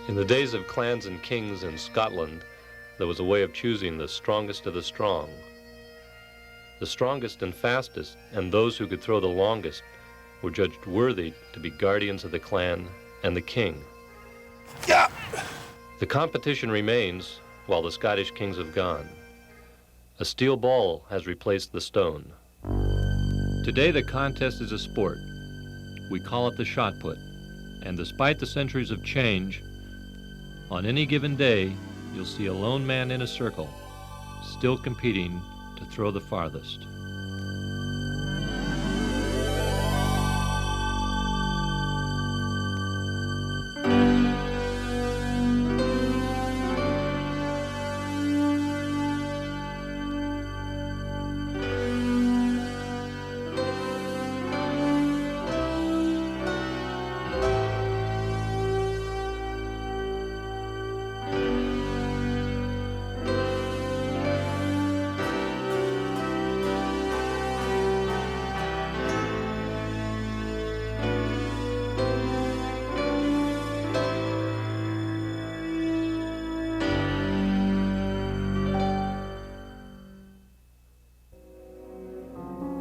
In the days of clans and kings in Scotland, there was a way of choosing the strongest of the strong. The strongest and fastest, and those who could throw the longest, were judged worthy to be guardians of the clan and the king. Yeah. The competition remains while the Scottish kings have gone. A steel ball has replaced the stone. Today the contest is a sport. We call it the Shotput. And despite the centuries of change, on any given day, you'll see a lone man in a circle, still competing to throw the farthest.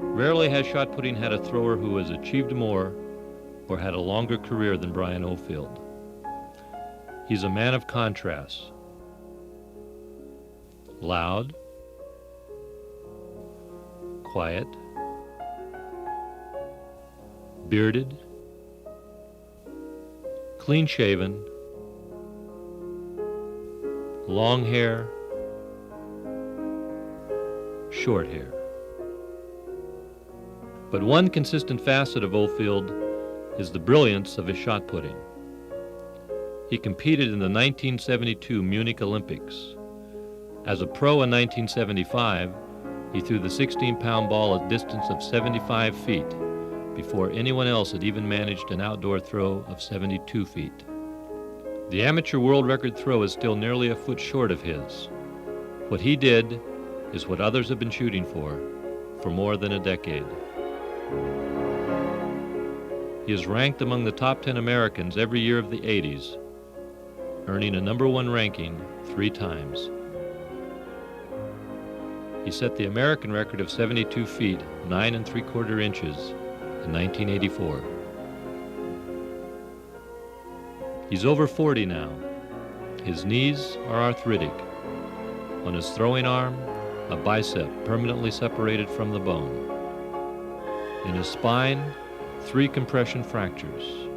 Rarely has shot putting had a thrower who has achieved more or had a longer career than Brian Oldfield. He's a man of contrasts. Loud, quiet, bearded, clean-shaven, long hair, short hair. But one consistent facet of Oldfield is the brilliance of his shot putting. He competed in the 1972 Munich Olympics. As a pro in 1975, he threw the 16-pound ball a distance of 75 feet before anyone else had even managed an outdoor throw of 72 feet. The amateur world record throw is still nearly a foot short of his. What he did is what others have been shooting for more than a decade. He is ranked among the top 10 Americans every year of the 80s, earning a #1 ranking 3 times. He set the American record of 72 feet, 9 3/4 inches in 1984. He's over 40 now. His knees are arthritic. On his throwing arm, a bicep permanently separated from the bone. In his spine, 3 compression fractures.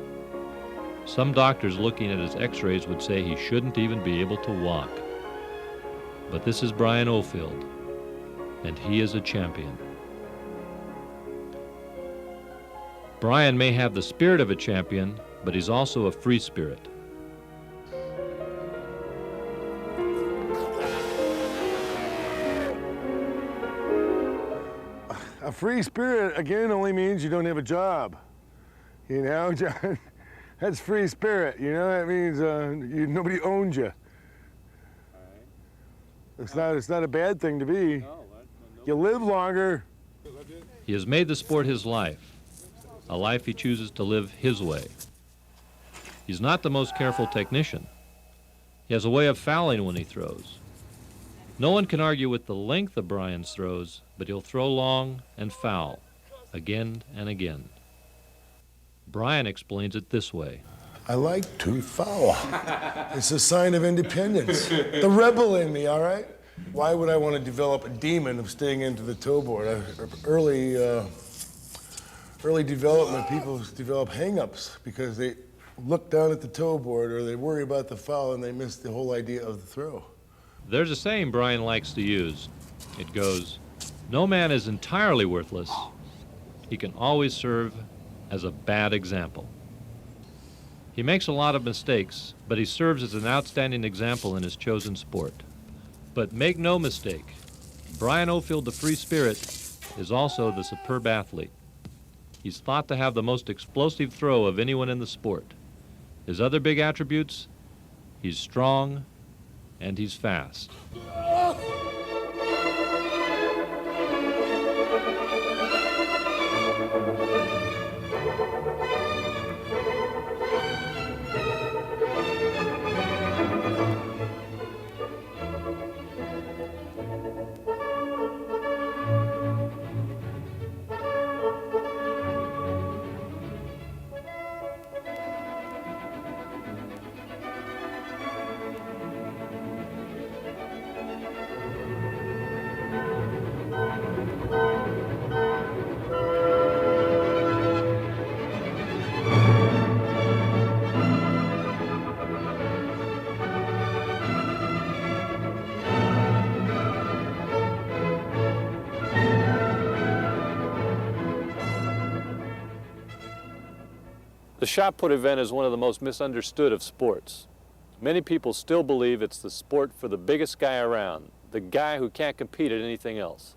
Some doctors looking at his x-rays would say he shouldn't even be able to walk. But this is Brian Oldfield, and he is a champion. Brian may have the spirit of a champion, but he's also a free spirit. A free spirit, again, only means you don't have a job. You know, John? That's free spirit, you know? That means nobody owns you. It's not a bad thing to be. You live longer. He has made the sport his life, a life he chooses to live his way. He's not the most careful technician. He has a way of fouling when he throws. No one can argue with the length of Brian's throws, but he'll throw long and foul, again and again. Brian explains it this way. I like to foul. It's a sign of independence. The rebel in me, all right? Why would I want to develop a demon of staying into the toe board? Early development, people develop hang-ups because they look down at the toe board or they worry about the foul and they miss the whole idea of the throw. There's a saying Brian likes to use. It goes, "No man is entirely worthless. He can always serve as a bad example." He makes a lot of mistakes, but he serves as an outstanding example in his chosen sport. But make no mistake, Brian Oldfield, the free spirit, is also the superb athlete. He's thought to have the most explosive throw of anyone in the sport. His other big attributes, he's strong and he's fast. The shot put event is one of the most misunderstood of sports. Many people still believe it's the sport for the biggest guy around, the guy who can't compete at anything else.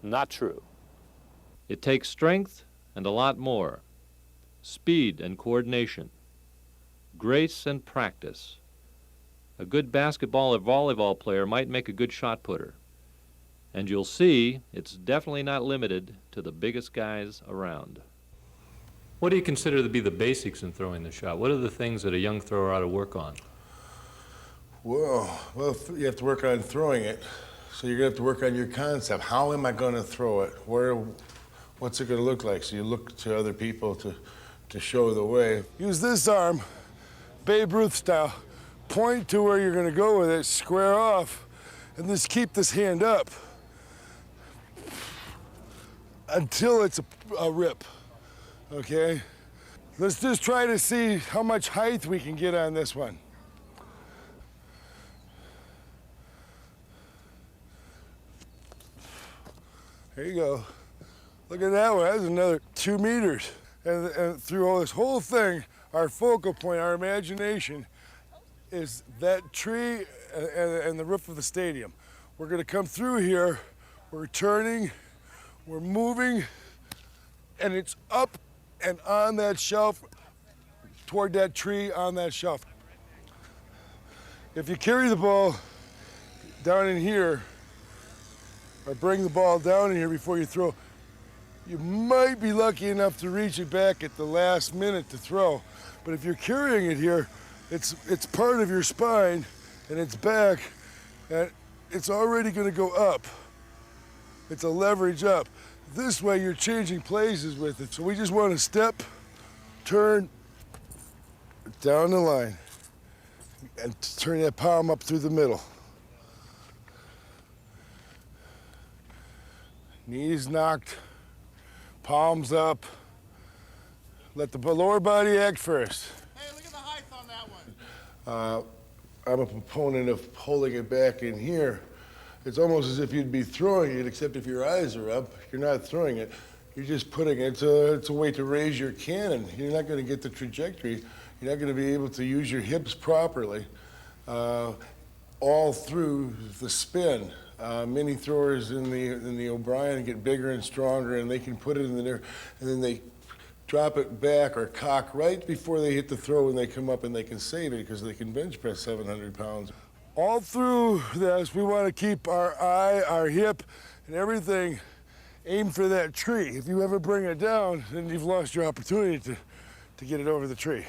Not true. It takes strength and a lot more. Speed and coordination, grace and practice. A good basketball or volleyball player might make a good shot putter. And you'll see it's definitely not limited to the biggest guys around. What do you consider to be the basics in throwing the shot? What are the things that a young thrower ought to work on? Well, you have to work on throwing it. So you're gonna have to work on your concept. How am I gonna throw it? What's it gonna look like? So you look to other people to show the way. Use this arm, Babe Ruth style. Point to where you're gonna go with it, square off, and just keep this hand up until it's a rip, okay? Let's just try to see how much height we can get on this one. There you go. Look at that one, that's another 2 meters. And through all this whole thing, our focal point, our imagination, is that tree and the roof of the stadium. We're gonna come through here, we're turning, we're moving, and it's up and on that shelf, toward that tree on that shelf. If you carry the ball down in here, or bring the ball down in here before you throw, you might be lucky enough to reach it back at the last minute to throw. But if you're carrying it here, it's part of your spine and it's back, and it's already gonna go up. It's a leverage up. This way you're changing places with it. So we just want to step, turn, down the line, and turn that palm up through the middle. Knees knocked, palms up. Let the lower body act first. Hey, look at the height on that one. I'm a proponent of holding it back in here. It's almost as if you'd be throwing it, except if your eyes are up, you're not throwing it. You're just putting it, it's a way to raise your cannon. You're not gonna get the trajectory. You're not gonna be able to use your hips properly all through the spin. Many throwers in the O'Brien get bigger and stronger, and they can put it in the air, and then they drop it back or cock right before they hit the throw when they come up, and they can save it because they can bench press 700 pounds. All through this, we want to keep our eye, our hip, and everything aimed for that tree. If you ever bring it down, then you've lost your opportunity to get it over the tree,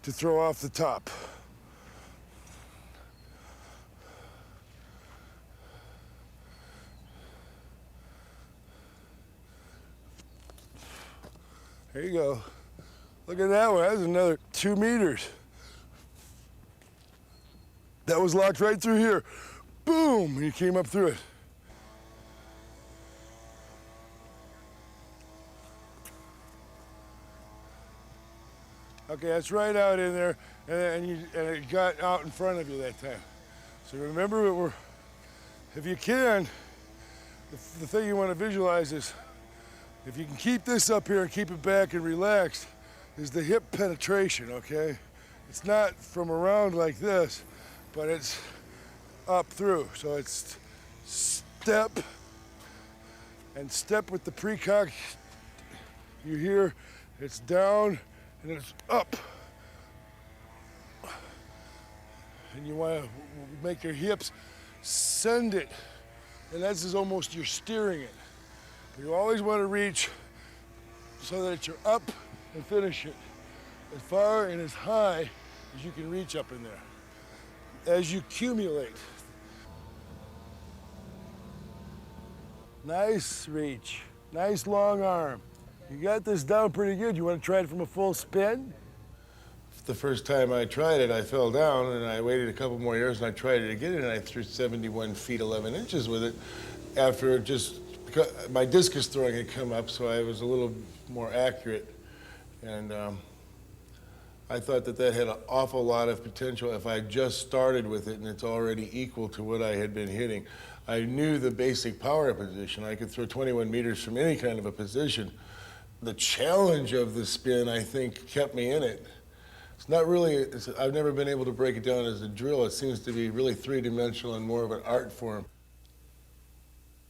to throw off the top. There you go. Look at that one, that's another 2 meters. That was locked right through here. Boom, and you came up through it. Okay, that's right out in there, and it got out in front of you that time. So remember, if you can, the thing you want to visualize is, if you can keep this up here and keep it back and relaxed, is the hip penetration, okay? It's not from around like this, but it's up through. So it's step, and step with the pre-cock. You hear, it's down, and it's up. And you want to make your hips send it, and this is almost, you're steering it. You always want to reach so that you're up and finish it as far and as high as you can reach up in there. As you accumulate. Nice reach, nice long arm. You got this down pretty good. You want to try it from a full spin? The first time I tried it, I fell down, and I waited a couple more years, and I tried it again, and I threw 71 feet 11 inches with it after just, my discus throwing had come up, so I was a little more accurate. And I thought that had an awful lot of potential if I just started with it and it's already equal to what I had been hitting. I knew the basic power position. I could throw 21 meters from any kind of a position. The challenge of the spin, I think, kept me in it. It's not really, I've never been able to break it down as a drill. It seems to be really three-dimensional and more of an art form.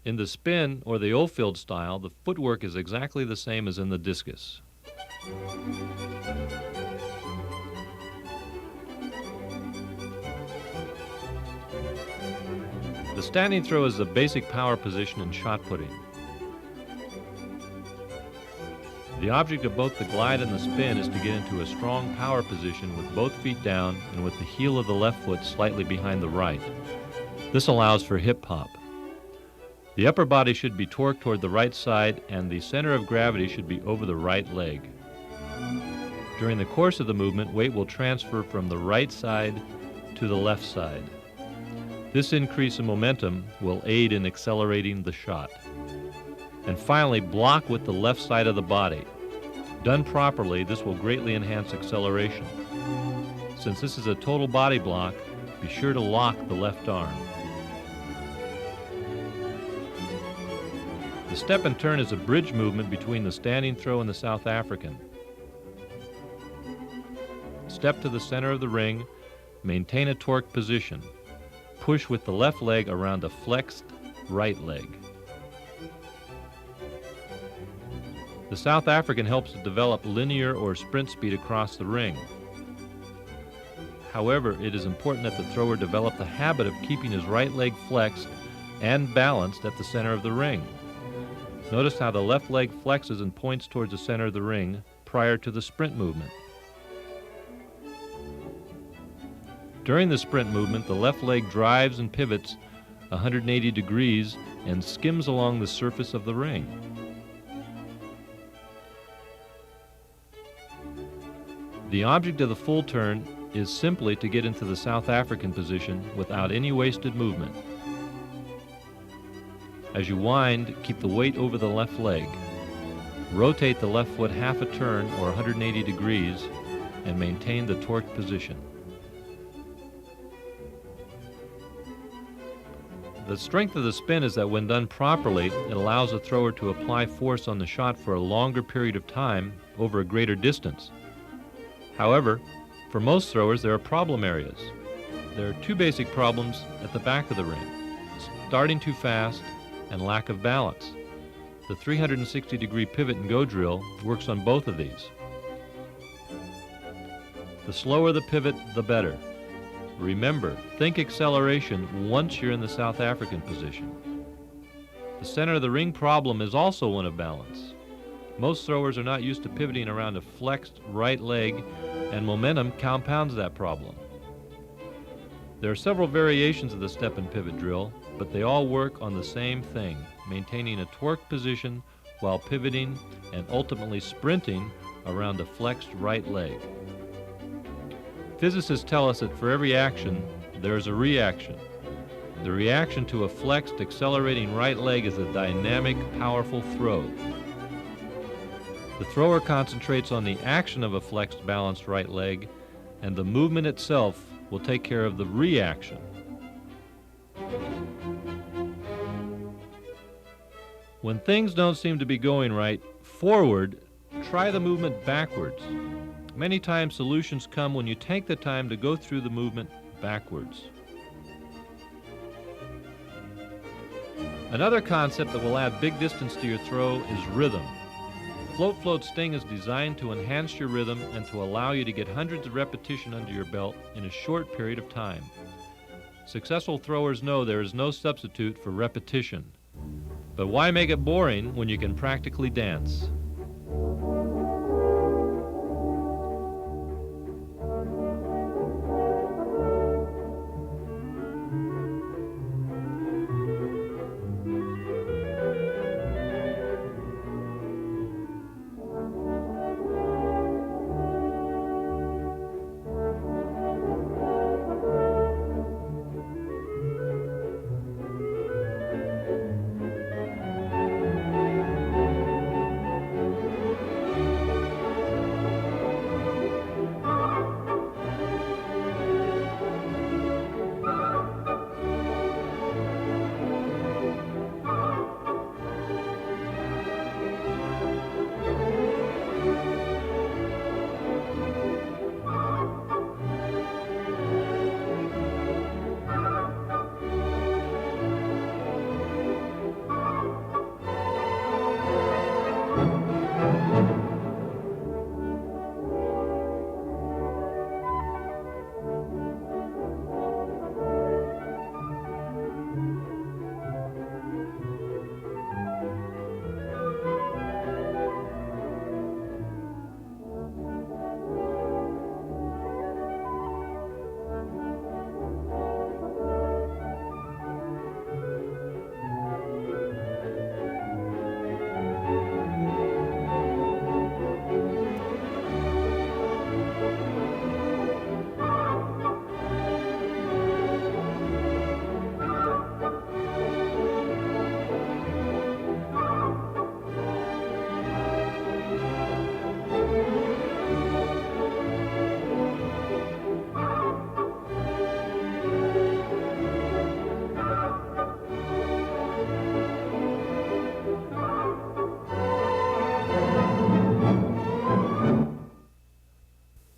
In the spin, or the Oldfield style, the footwork is exactly the same as in the discus. The standing throw is the basic power position in shot putting. The object of both the glide and the spin is to get into a strong power position with both feet down and with the heel of the left foot slightly behind the right. This allows for hip hop. The upper body should be torqued toward the right side and the center of gravity should be over the right leg. During the course of the movement, weight will transfer from the right side to the left side. This increase in momentum will aid in accelerating the shot. And finally, block with the left side of the body. Done properly, this will greatly enhance acceleration. Since this is a total body block, be sure to lock the left arm. The step and turn is a bridge movement between the standing throw and the South African. Step to the center of the ring, maintain a torqued position. Push with the left leg around a flexed right leg. The South African helps to develop linear or sprint speed across the ring. However, it is important that the thrower develop the habit of keeping his right leg flexed and balanced at the center of the ring. Notice how the left leg flexes and points towards the center of the ring prior to the sprint movement. During the sprint movement, the left leg drives and pivots 180 degrees and skims along the surface of the ring. The object of the full turn is simply to get into the South African position without any wasted movement. As you wind, keep the weight over the left leg. Rotate the left foot half a turn or 180 degrees and maintain the torqued position. The strength of the spin is that when done properly, it allows the thrower to apply force on the shot for a longer period of time over a greater distance. However, for most throwers, there are problem areas. There are two basic problems at the back of the ring: starting too fast and lack of balance. The 360-degree pivot and go drill works on both of these. The slower the pivot, the better. Remember, think acceleration once you're in the South African position. The center of the ring problem is also one of balance. Most throwers are not used to pivoting around a flexed right leg, and momentum compounds that problem. There are several variations of the step and pivot drill, but they all work on the same thing: maintaining a torqued position while pivoting and ultimately sprinting around a flexed right leg. Physicists tell us that for every action, there is a reaction. The reaction to a flexed, accelerating right leg is a dynamic, powerful throw. The thrower concentrates on the action of a flexed, balanced right leg, and the movement itself will take care of the reaction. When things don't seem to be going right forward, try the movement backwards. Many times solutions come when you take the time to go through the movement backwards. Another concept that will add big distance to your throw is rhythm. Float Float Sting is designed to enhance your rhythm and to allow you to get hundreds of repetitions under your belt in a short period of time. Successful throwers know there is no substitute for repetition. But why make it boring when you can practically dance?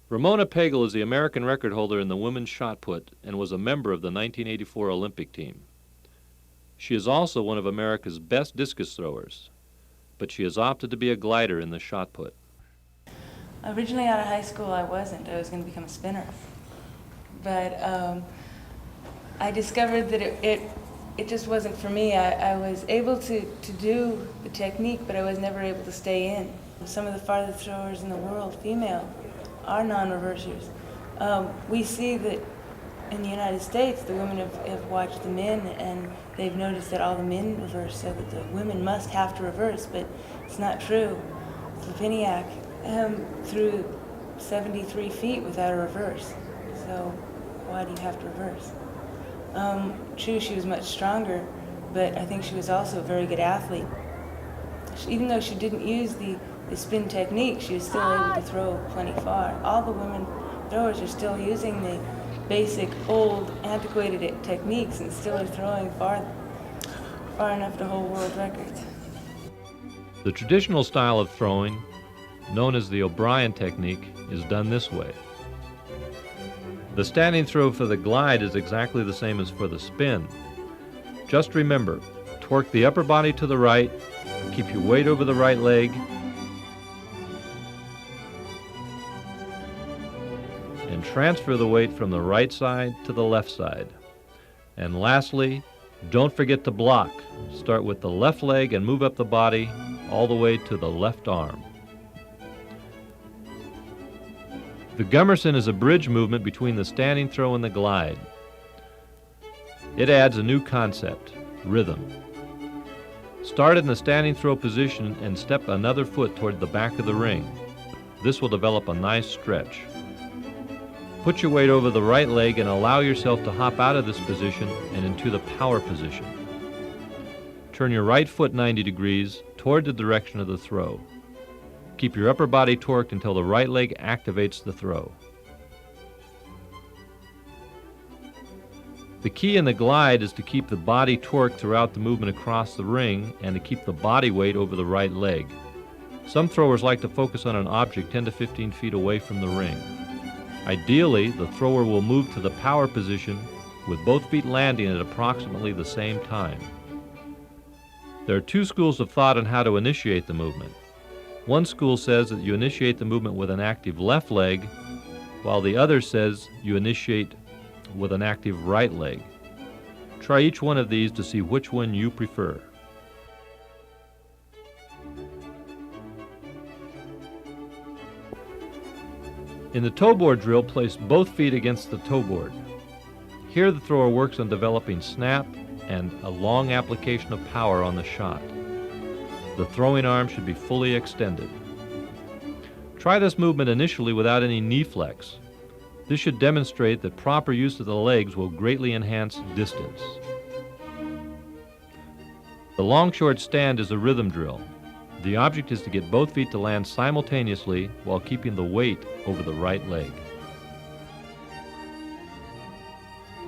Ramona Pagel is the American record holder in the women's shot put and was a member of the 1984 Olympic team. She is also one of America's best discus throwers, but she has opted to be a glider in the shot put. Originally out of high school, I wasn't. I was going to become a spinner. But I discovered that it just wasn't for me. I was able to do the technique, but I was never able to stay in. Some of the farthest throwers in the world, female, are non-reversers. We see that in the United States, the women have watched the men, and they've noticed that all the men reverse, so that the women must have to reverse, but it's not true. Lipiniak threw 73 feet without a reverse, so why do you have to reverse? True, she was much stronger, but I think she was also a very good athlete. Even though she didn't use the spin technique, she was still able to throw plenty far. All the women throwers are still using the basic, old, antiquated techniques and still are throwing far enough to hold world records. The traditional style of throwing, known as the O'Brien technique, is done this way. The standing throw for the glide is exactly the same as for the spin. Just remember, torque the upper body to the right, keep your weight over the right leg, and transfer the weight from the right side to the left side. And lastly, don't forget to block. Start with the left leg and move up the body all the way to the left arm. The Gummerson is a bridge movement between the standing throw and the glide. It adds a new concept, rhythm. Start in the standing throw position and step another foot toward the back of the ring. This will develop a nice stretch. Put your weight over the right leg and allow yourself to hop out of this position and into the power position. Turn your right foot 90 degrees toward the direction of the throw. Keep your upper body torqued until the right leg activates the throw. The key in the glide is to keep the body torqued throughout the movement across the ring and to keep the body weight over the right leg. Some throwers like to focus on an object 10 to 15 feet away from the ring. Ideally, the thrower will move to the power position with both feet landing at approximately the same time. There are two schools of thought on how to initiate the movement. One school says that you initiate the movement with an active left leg, while the other says you initiate with an active right leg. Try each one of these to see which one you prefer. In the toe board drill, place both feet against the toe board. Here the thrower works on developing snap and a long application of power on the shot. The throwing arm should be fully extended. Try this movement initially without any knee flex. This should demonstrate that proper use of the legs will greatly enhance distance. The long short stand is a rhythm drill. The object is to get both feet to land simultaneously while keeping the weight over the right leg.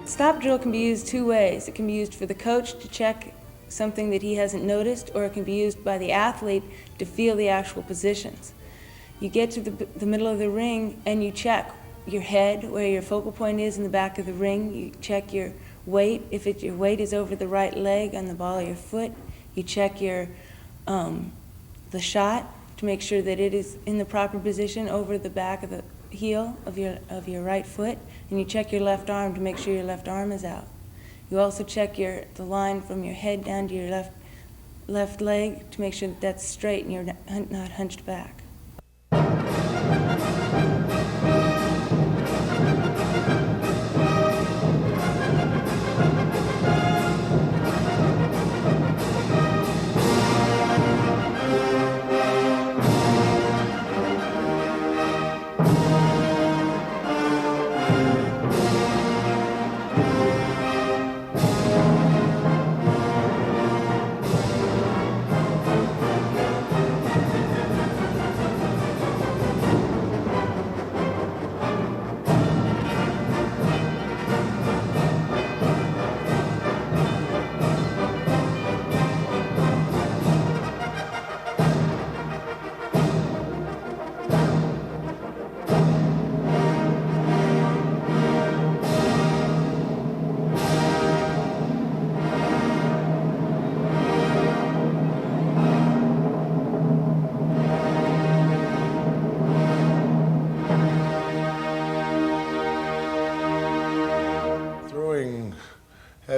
Stop drill can be used two ways. It can be used for the coach to check something that he hasn't noticed, or it can be used by the athlete to feel the actual positions. You get to the middle of the ring and you check your head, where your focal point is in the back of the ring. You check your weight. If your weight is over the right leg on the ball of your foot, you check your the shot to make sure that it is in the proper position over the back of the heel of your right foot, and you check your left arm to make sure your left arm is out. You also check the line from your head down to your left leg to make sure that that's straight and you're not hunched back.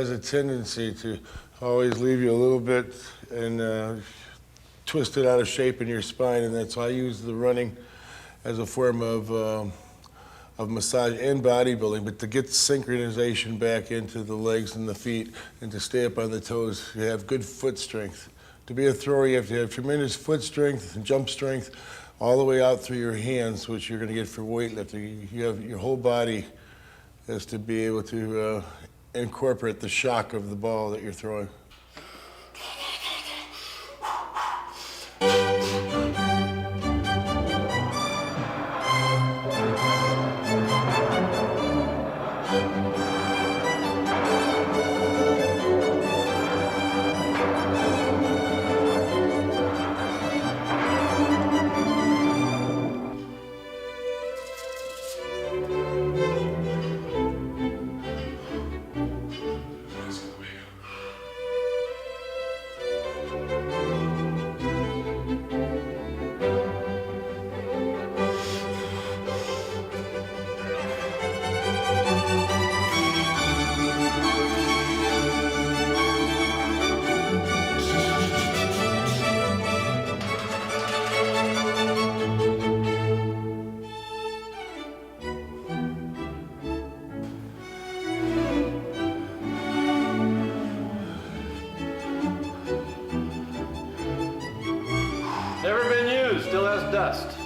has a tendency to always leave you a little bit and twisted out of shape in your spine, and that's why I use the running as a form of massage and bodybuilding, but to get synchronization back into the legs and the feet and to stay up on the toes, you have good foot strength. To be a thrower, you have to have tremendous foot strength and jump strength all the way out through your hands, which you're going to get for weightlifting. You have your whole body has to be able to incorporate the shock of the ball that you're throwing. Never been used, still has dust.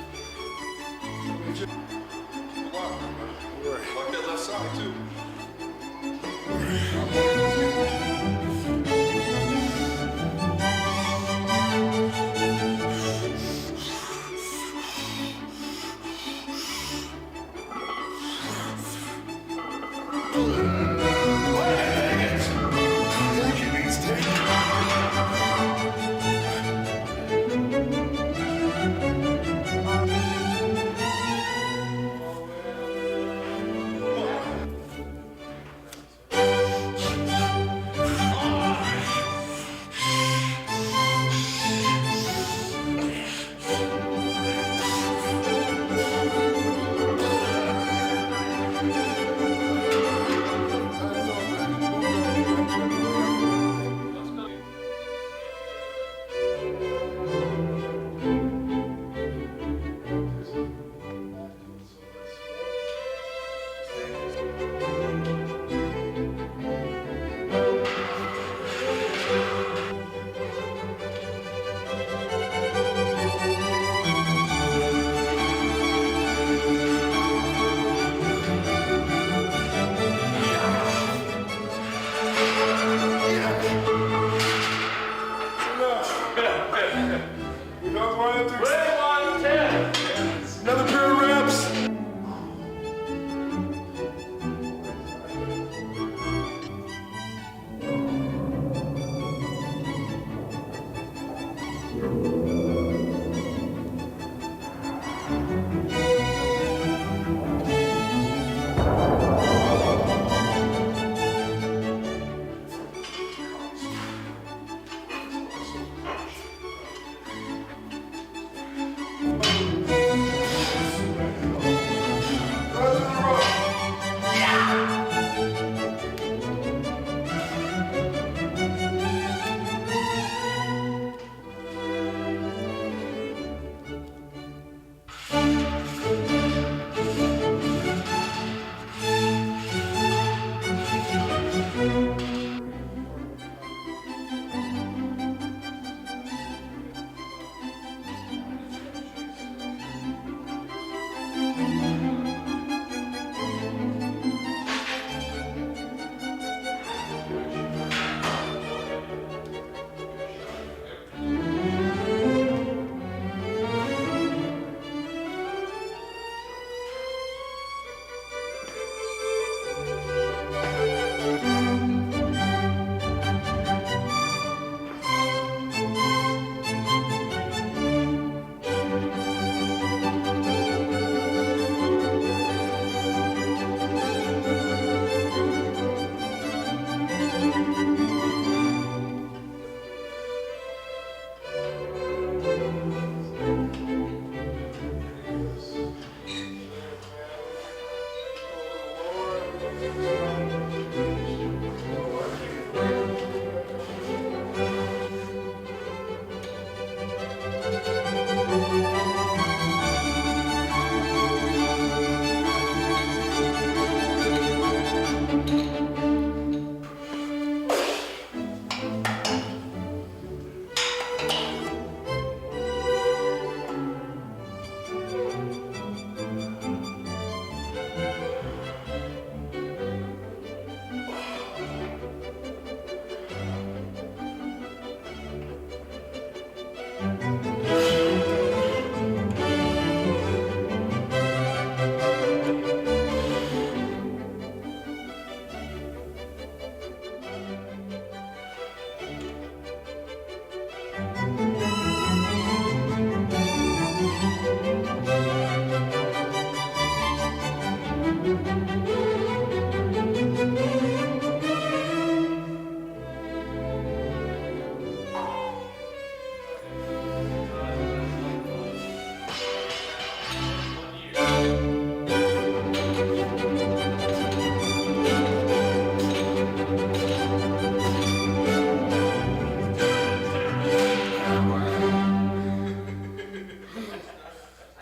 Like that left side, too.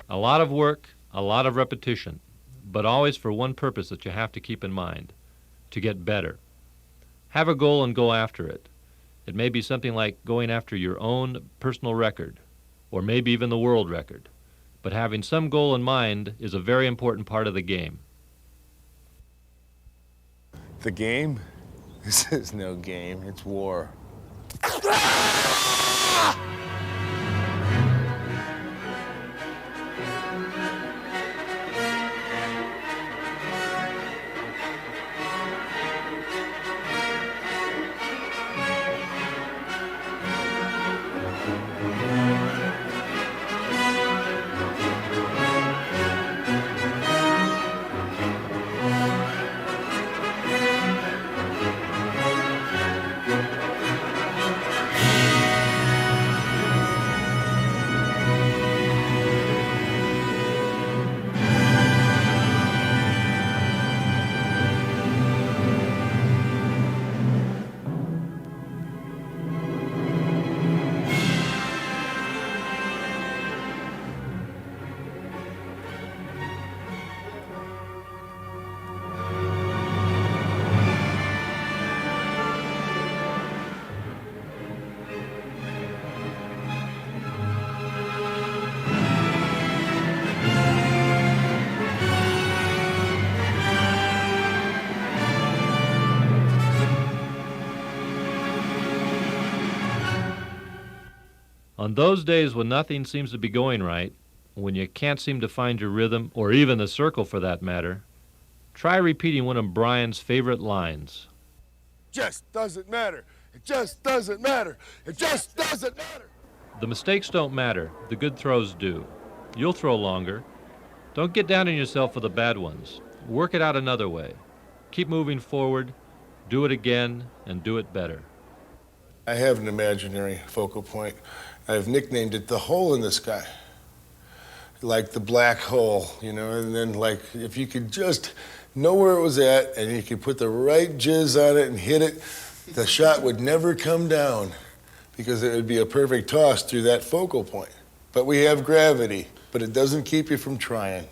A lot of work, a lot of repetition, but always for one purpose that you have to keep in mind: to get better. Have a goal and go after it. It may be something like going after your own personal record, or maybe even the world record. But having some goal in mind is a very important part of the game. The game? This is no game, it's war. On those days when nothing seems to be going right, when you can't seem to find your rhythm, or even the circle for that matter, try repeating one of Brian's favorite lines. Just doesn't matter. It just doesn't matter. It just doesn't matter. The mistakes don't matter. The good throws do. You'll throw longer. Don't get down on yourself for the bad ones. Work it out another way. Keep moving forward. Do it again, and do it better. I have an imaginary focal point. I've nicknamed it the hole in the sky. Like the black hole, you know, and then like if you could just know where it was at and you could put the right jizz on it and hit it, the shot would never come down because it would be a perfect toss through that focal point. But we have gravity, but it doesn't keep you from trying.